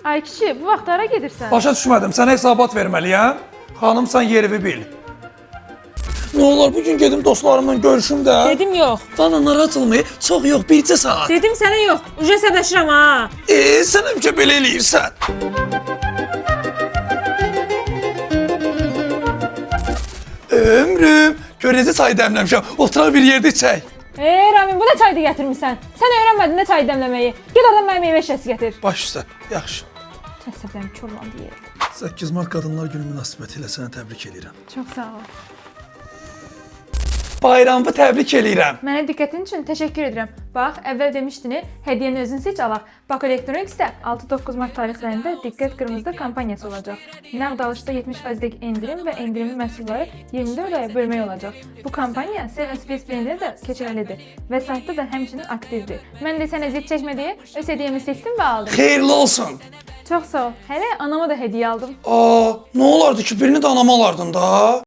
Ay kişi, bu vaxt hara gedirsən? Başa düşmədim, sənə hesabat verməliyəm. Xanım, sən yerimi bil. Nə olar, bugün gedim dostlarımla görüşüm də. Dedim yox. Bana narahat olmayı, çox yox, bircə saat. Dedim sənə yox. Uca səbəşirəm ha. Sən həmişə belə eləyirsən. Ömrüm, gör necə çay dəmləmişəm, oturar bir yerdə içək. Ramin, bu da çayda gətirmişsən. Sən öyrənmədin nə çay dəmləməyi. Get oradan mənə meyvə şişəsi gətir. Baş üstə, yaxşı. Təsəvvürüm korlandı yerə. 8 Mart Qadınlar Günü münasibəti ilə sənə təbrik edirəm. Çox sağ ol. Bayramı təbrik edirəm. Mənə diqqətin üçün təşəkkür edirəm. Bax, əvvəl demişdin, hədiyyəni özün seç alaq. Bax, Electronics-də 6-9 mart tarixlərində diqqət qırmızıda kampaniyası olacaq. Nəqd alışda 70%lik endirim və endirimli məhsulları 24 aya bölmək olacaq. Bu kampaniya Seven Space Brand-də də keçərlidir və saytda da həmçinin aktivdir. Mən də sənə zid çəkmə deyə öz hədiyyəmi seçdim və aldım. Xeyirli olsun. Çox sağ ol. Hələ anama da hədiyyə aldım. Nə olardı ki, birini də anama alardın da.